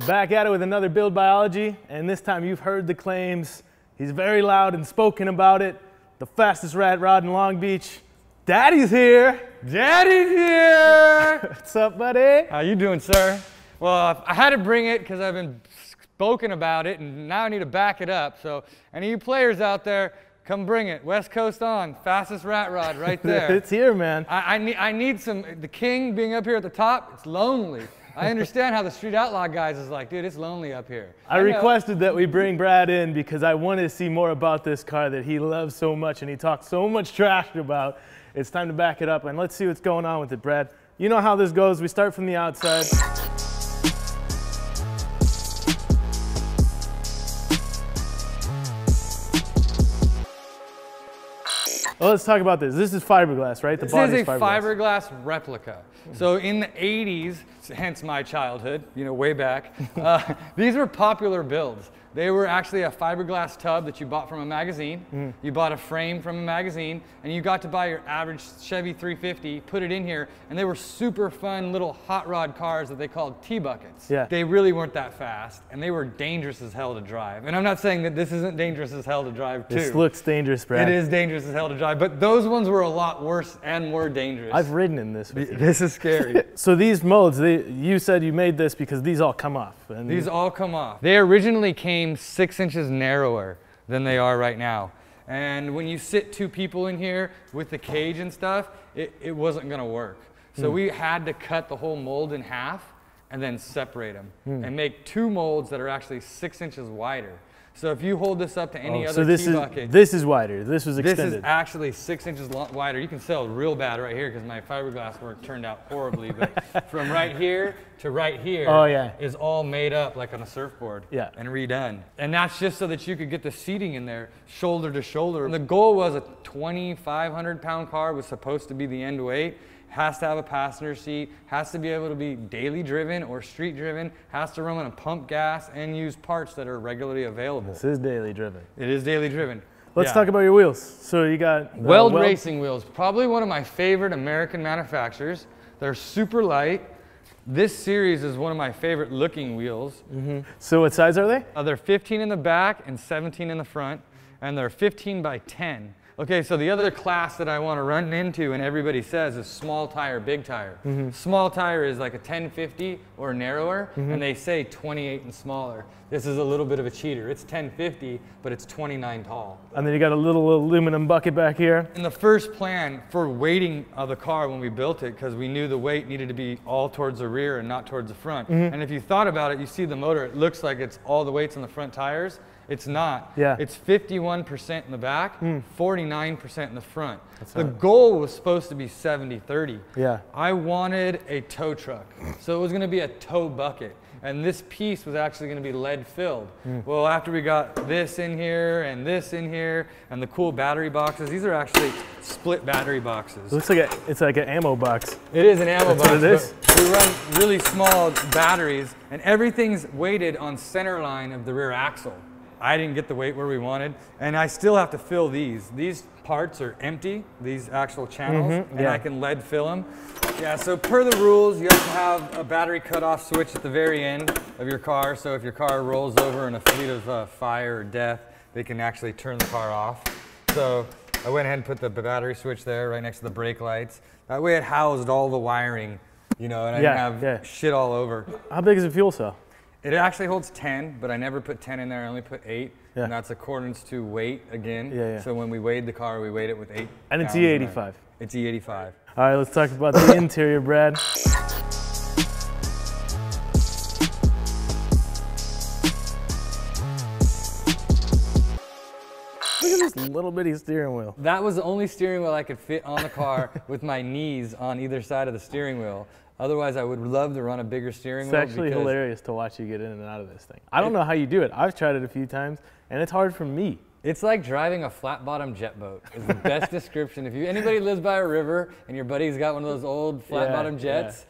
Back at it with another Build Biology, and this time you've heard the claims. He's very loud and spoken about it. The fastest rat rod in Long Beach. Daddy's here. Daddy's here. What's up, buddy? How you doing, sir? Well, I had to bring it because I've been spoken about it, and now I need to back it up. So any of you players out there, come bring it. West Coast on, fastest rat rod right there. It's here, man. I need some, the king being up here at the top, it's lonely. I understand how the Street Outlaw guys is like, dude, it's lonely up here. I requested that we bring Brad in because I wanted to see more about this car that he loves so much and he talks so much trash about. It's time to back it up, and let's see what's going on with it, Brad. You know how this goes. We start from the outside. Well, let's talk about this. This is fiberglass, right? This is a fiberglass replica. So in the 80s, hence my childhood, you know, way back, these were popular builds. They were actually a fiberglass tub that you bought from a magazine. You bought a frame from a magazine, and you got to buy your average Chevy 350, put it in here, and they were super fun little hot rod cars that they called T-buckets. Yeah. They really weren't that fast, and they were dangerous as hell to drive. And I'm not saying that this isn't dangerous as hell to drive too. This looks dangerous, Brad. It is dangerous as hell to drive, but those ones were a lot worse and more dangerous. I've ridden in this with you. This is scary. So these molds, you said you made this because these all come off. And these all come off. They originally came 6 inches narrower than they are right now. And when you sit two people in here with the cage and stuff, it wasn't gonna work. So we had to cut the whole mold in half and then separate them and make two molds that are actually 6 inches wider. So if you hold this up to any other T-bucket. This is wider, this was extended. This is actually 6 inches wider. You can sell real bad right here because my fiberglass work turned out horribly, but from right here to right here is all made up like on a surfboard and redone. And that's just so that you could get the seating in there shoulder to shoulder. And the goal was a 2,500 pound car was supposed to be the end weight. Has to have a passenger seat, has to be able to be daily driven or street driven, has to run on a pump gas and use parts that are regularly available. This is daily driven. It is daily driven. Let's talk about your wheels. So you got Weld racing wheels, probably one of my favorite American manufacturers. They're super light. This series is one of my favorite looking wheels. So what size are they? They're 15 in the back and 17 in the front, and they're 15 by 10. Okay, so the other class that I want to run into and everybody says is small tire, big tire. Small tire is like a 1050 or narrower, and they say 28 and smaller. This is a little bit of a cheater. It's 1050, but it's 29 tall. And then you got a little aluminum bucket back here. In the first plan for weighting of the car when we built it, because we knew the weight needed to be all towards the rear and not towards the front. And if you thought about it, you see the motor, it looks like it's all the weights on the front tires. It's not. Yeah. It's 51% in the back, 49% in the front. The goal was supposed to be 70-30. Yeah. I wanted a tow truck. So it was going to be a tow bucket. And this piece was actually going to be lead filled. Well, after we got this in here and this in here and the cool battery boxes, these are actually split battery boxes. It looks like it's like an ammo box. It is an ammo box. What it is. We run really small batteries and everything's weighted on center line of the rear axle. I didn't get the weight where we wanted, and I still have to fill these. These parts are empty, these actual channels, and I can lead fill them. Yeah, so per the rules, you have to have a battery cutoff switch at the very end of your car, so if your car rolls over in a fleet of fire or death, they can actually turn the car off. So I went ahead and put the battery switch there right next to the brake lights. That way it housed all the wiring, you know, and I didn't have shit all over. How big is the fuel cell? It actually holds 10, but I never put 10 in there. I only put 8, and that's accordance to weight again. So when we weighed the car, we weighed it with 8. And it's E85. It's E85. All right, let's talk about the interior, Brad. Look at this little bitty steering wheel. That was the only steering wheel I could fit on the car with my knees on either side of the steering wheel. Otherwise, I would love to run a bigger steering wheel. It's actually hilarious to watch you get in and out of this thing. I don't know how you do it. I've tried it a few times, and it's hard for me. It's like driving a flat-bottom jet boat. Is the best description. If anybody lives by a river and your buddy's got one of those old flat-bottom jets,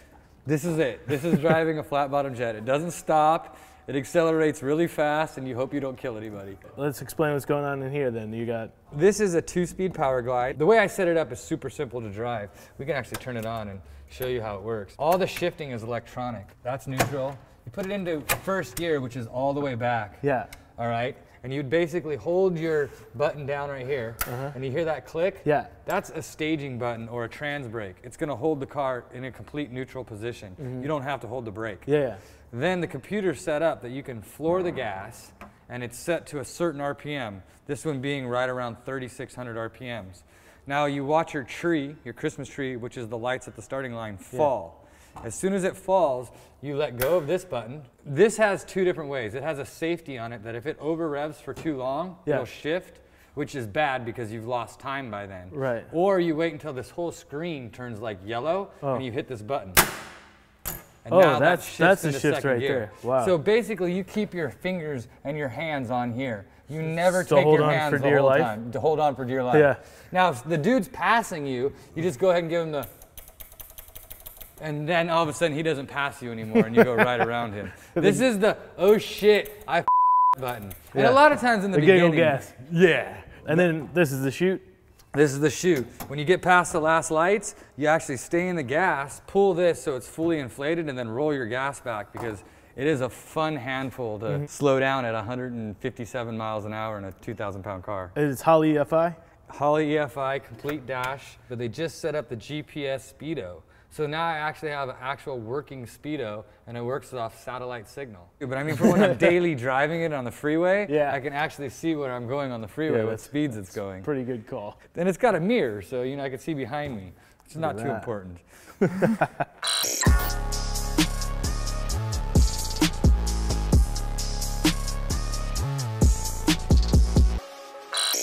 this is it. This is driving a flat-bottom jet. It doesn't stop. It accelerates really fast, and you hope you don't kill anybody. Let's explain what's going on in here then. You got... This is a 2-speed power glide. The way I set it up is super simple to drive. We can actually turn it on and show you how it works. All the shifting is electronic. That's neutral. You put it into first gear, which is all the way back. Yeah. All right. And you'd basically hold your button down right here, and you hear that click? Yeah. That's a staging button or a trans brake. It's gonna hold the car in a complete neutral position. You don't have to hold the brake. Yeah. Then the computer's set up that you can floor the gas, and it's set to a certain RPM. This one being right around 3,600 RPMs. Now you watch your tree, your Christmas tree, which is the lights at the starting line, fall. As soon as it falls, you let go of this button. This has two different ways. It has a safety on it that if it over revs for too long, it'll shift, which is bad because you've lost time by then. Right. Or you wait until this whole screen turns like yellow and you hit this button. And that's the shift right there. Wow. So basically you keep your fingers and your hands on here. You never take your hands the whole time. To hold on for dear life. Yeah. Now if the dude's passing you, you just go ahead and give him the, and then all of a sudden he doesn't pass you anymore and you go right around him. This is the, oh shit, I button. And a lot of times in the beginning. Gas. Yeah. And then this is the chute. This is the chute. When you get past the last lights, you actually stay in the gas, pull this so it's fully inflated, and then roll your gas back because it is a fun handful to slow down at 157 miles an hour in a 2,000-pound car. It's Holley EFI? Holley EFI, complete dash, but they just set up the GPS speedo. So now I actually have an actual working speedo, and it works off satellite signal. But I mean, for when I'm daily driving it on the freeway, I can actually see where I'm going on the freeway, what speeds it's going. Pretty good call. And it's got a mirror, so you know I can see behind me. It's not too important.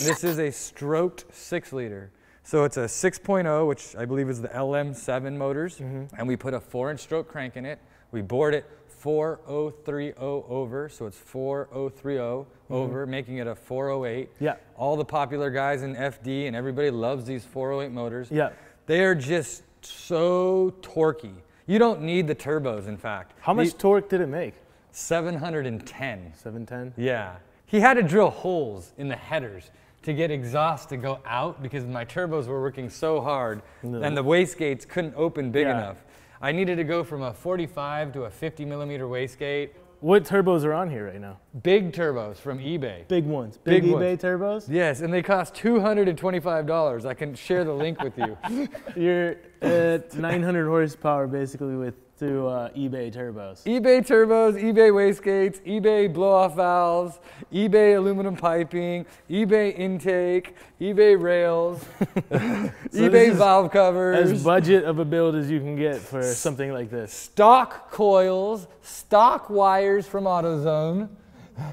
This is a stroked 6-liter. So it's a 6.0, which I believe is the LM7 motors, and we put a 4-inch stroke crank in it. We bored it 4030 over, so it's 4030 over, making it a 408. Yeah. All the popular guys in FD and everybody loves these 408 motors. Yeah. They are just so torquey. You don't need the turbos, in fact. How much torque did it make? 710. 710? Yeah. He had to drill holes in the headers to get exhaust to go out because my turbos were working so hard and the wastegates couldn't open big enough. I needed to go from a 45 to a 50mm wastegate. What turbos are on here right now? Big turbos from eBay. Big ones. Big eBay turbos? Yes, and they cost $225. I can share the link with you. You're at 900 horsepower basically with through eBay turbos. eBay turbos, eBay wastegates, eBay blow-off valves, eBay aluminum piping, eBay intake, eBay rails, eBay valve covers. As budget of a build as you can get for something like this. Stock coils, stock wires from AutoZone.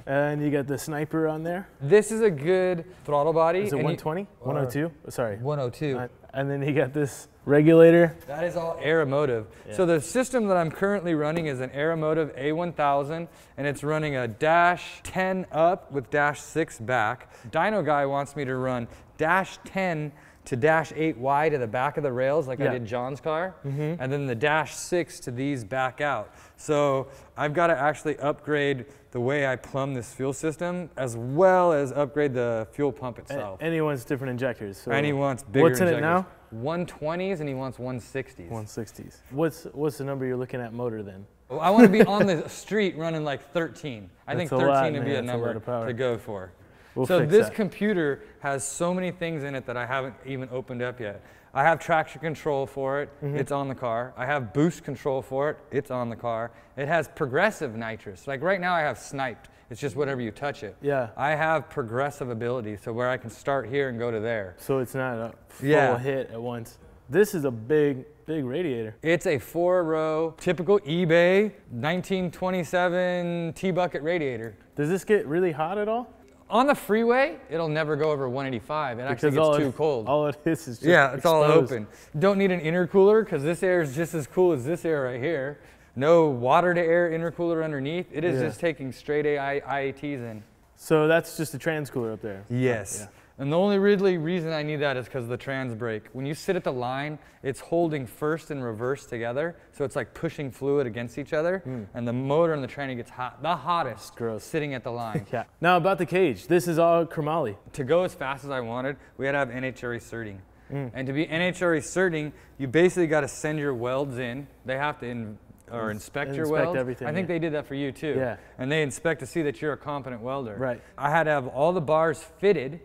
And you got the sniper on there. This is a good throttle body. Is it 120? 102? Sorry. 102. And then you got this regulator. That is all Aeromotive. Yeah. So the system that I'm currently running is an Aeromotive A1000, and it's running a dash 10 up with dash 6 back. Dyno Guy wants me to run dash 10 to dash 8 wide to the back of the rails like I did John's car, and then the dash 6 to these back out. So I've got to actually upgrade the way I plumb this fuel system as well as upgrade the fuel pump itself. And he wants different injectors. So and he wants bigger injectors. What's in it now? 120s and he wants 160s. 160s. What's the number you're looking at motor then? Well, I want to be on the street running like 13. I think 13 lot, would be a number to go for. We'll so fix this that. computer has so many things in it that I haven't even opened up yet. I have traction control for it, it's on the car. I have boost control for it, it's on the car. It has progressive nitrous. Like right now I have sniped. It's just whatever you touch it. Yeah. I have progressive ability, so where I can start here and go to there. So it's not a full hit at once. This is a big radiator. It's a 4-row, typical eBay 1927 T-bucket radiator. Does this get really hot at all? On the freeway, it'll never go over 185. It actually gets too cold. All it is just it's all open. Don't need an intercooler because this air is just as cool as this air right here. No water to air intercooler underneath. It is just taking straight IATs in. So that's just a transcooler up there? Yes. And the only really reason I need that is because of the trans brake. When you sit at the line, it's holding first and reverse together, so it's like pushing fluid against each other, and the motor and the tranny gets hot, the hottest, sitting at the line. Now about the cage, this is all chromoly. To go as fast as I wanted, we had to have NHRE certing. And to be NHRE certing, you basically got to send your welds in. They have to or inspect your inspect welds. everything, I think they did that for you too. Yeah. And they inspect to see that you're a competent welder. Right. I had to have all the bars fitted,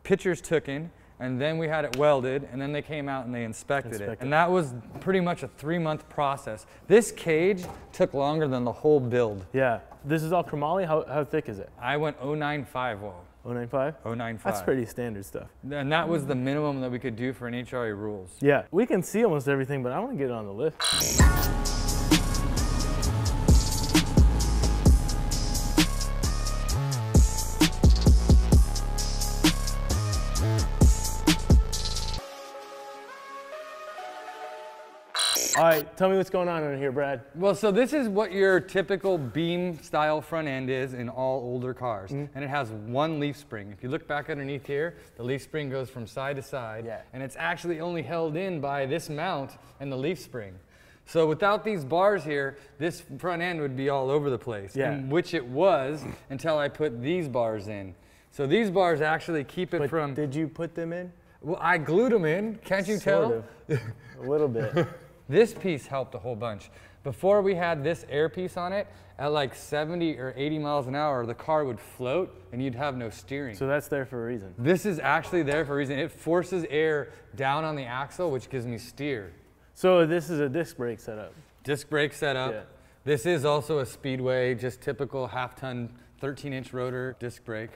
pictures taken, and then we had it welded, and then they came out and they inspected it. And that was pretty much a 3-month process. This cage took longer than the whole build. Yeah. This is all chromoly? How thick is it? I went 095 wall. 095? 095. That's pretty standard stuff. And that was the minimum that we could do for an HRA rules. Yeah. We can see almost everything, but I want to get it on the lift. All right, tell me what's going on in here, Brad. Well, so this is what your typical beam style front end is in all older cars. And it has one leaf spring. If you look back underneath here, the leaf spring goes from side to side. Yeah. And it's actually only held in by this mount and the leaf spring. So without these bars here, this front end would be all over the place. Yeah. And which it was until I put these bars in. So these bars actually keep it from... Did you put them in? Well, I glued them in. Can't you tell? Sort of. A little bit. This piece helped a whole bunch. Before we had this air piece on it, at like 70 or 80 miles an hour, the car would float and you'd have no steering. So that's there for a reason. This is actually there for a reason. It forces air down on the axle, which gives me steer. So this is a disc brake setup. Disc brake setup. Yeah. This is also a Speedway, just typical half-ton, 13-inch rotor disc brake.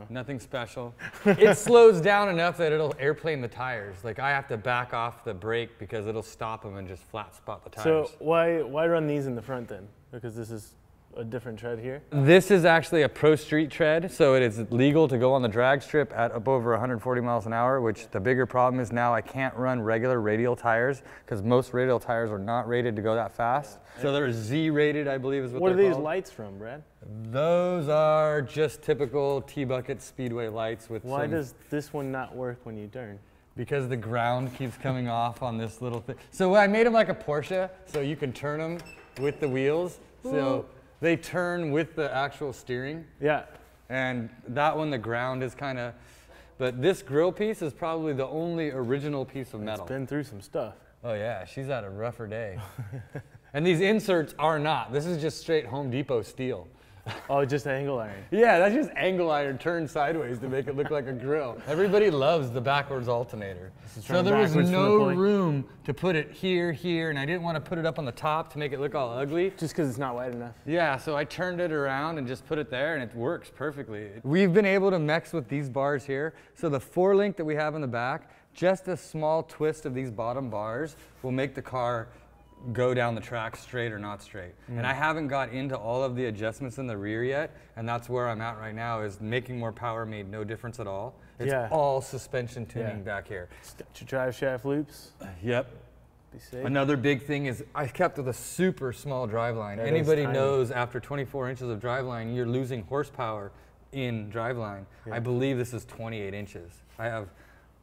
Nothing special. It slows down enough that it'll airplane the tires. Like I have to back off the brake because it'll stop them and just flat spot the tires. So why run these in the front then? Because this is a different tread here? This is actually a pro street tread, so it is legal to go on the drag strip at up over 140 miles an hour, which the bigger problem is now I can't run regular radial tires because most radial tires are not rated to go that fast. So they're Z rated, I believe is what they're called. What are these lights from, Brad? Those are just typical T-bucket Speedway lights with Why does this one not work when you turn? Because the ground keeps coming off on this little thing. So I made them like a Porsche, so you can turn them with the wheels. So they turn with the actual steering. Yeah. And that one, the ground is kind of, but this grill piece is probably the only original piece of metal. It's been through some stuff. Oh yeah, she's had a rougher day. And these inserts are not. This is just straight Home Depot steel. Oh, just angle iron. Yeah, that's just angle iron turned sideways to make it look like a grill. Everybody loves the backwards alternator. So there was no room to put it here, and I didn't want to put it up on the top to make it look all ugly. Just because it's not wide enough. Yeah, so I turned it around and just put it there, and it works perfectly. We've been able to mix with these bars here. So the 4-link that we have in the back, just a small twist of these bottom bars will make the car go down the track straight or not straight. And I haven't got into all of the adjustments in the rear yet, and that's where I'm at right now, is making more power made no difference at all. It's all suspension tuning back here. Got your drive shaft loops. Yep. Be safe. Another big thing is I kept with a super small driveline. Anybody knows after 24 inches of driveline, you're losing horsepower in driveline. I believe this is 28 inches. I have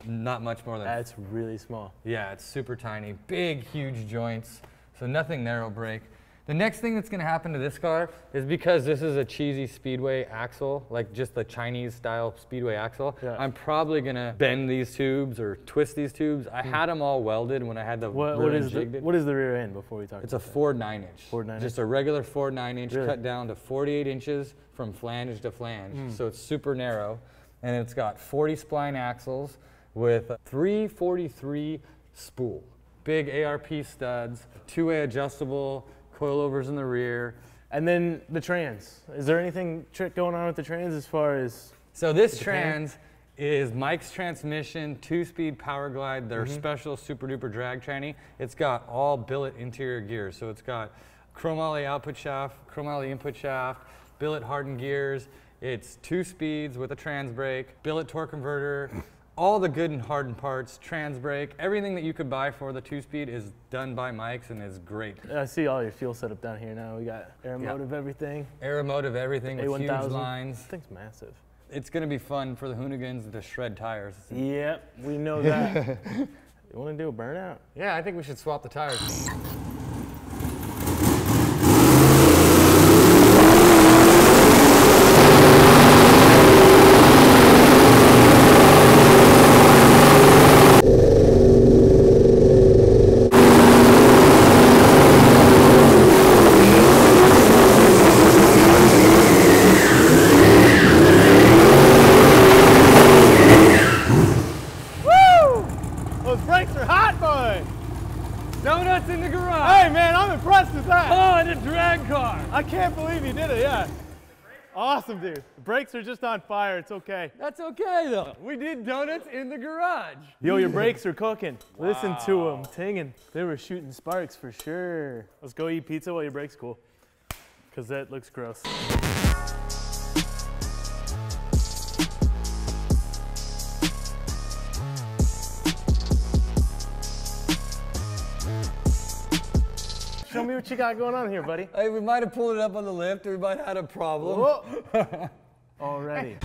not much more than... That's really small. Yeah, it's super tiny. Big, huge joints, so nothing narrow brake. The next thing that's going to happen to this car is because this is a cheesy Speedway axle, like just the Chinese style Speedway axle, I'm probably going to bend these tubes or twist these tubes. I had them all welded when I had the what is the rear end before we talk It's about a Ford 9-inch. Ford 9-inch? Just a regular Ford 9-inch cut down to 48 inches from flange to flange. So it's super narrow, and it's got 40 spline axles with 343 spool. Big ARP studs, 2-way adjustable, coilovers in the rear. And then the trans. Is there anything trick going on with the trans as far as... So this trans is Mike's transmission, 2-speed power glide, their special super duper drag tranny. It's got all billet interior gears. So it's got chromoly output shaft, chromoly input shaft, billet hardened gears. It's 2 speeds with a trans brake, billet torque converter, all the good and hardened parts, trans brake, everything that you could buy for the 2-speed is done by Mike's and is great. I see all your fuel setup down here now. We got aeromotive everything. Aeromotive everything with huge lines. This thing's massive. It's going to be fun for the hoonigans to shred tires. Yep, we know that. You want to do a burnout? Yeah, I think we should swap the tires. Those brakes are hot, boy. Donuts in the garage. Hey, man, I'm impressed with that. Oh, and a drag car. I can't believe you did it, yeah. Awesome, dude. The brakes are just on fire. It's okay. That's okay, though. We did donuts in the garage. Yo, your brakes are cooking. Wow. Listen to them tinging. They were shooting sparks for sure. Let's go eat pizza while your brakes cool, because that looks gross. Show me what you got going on here, buddy. Hey, we might have pulled it up on the lift, or we might have had a problem. Already.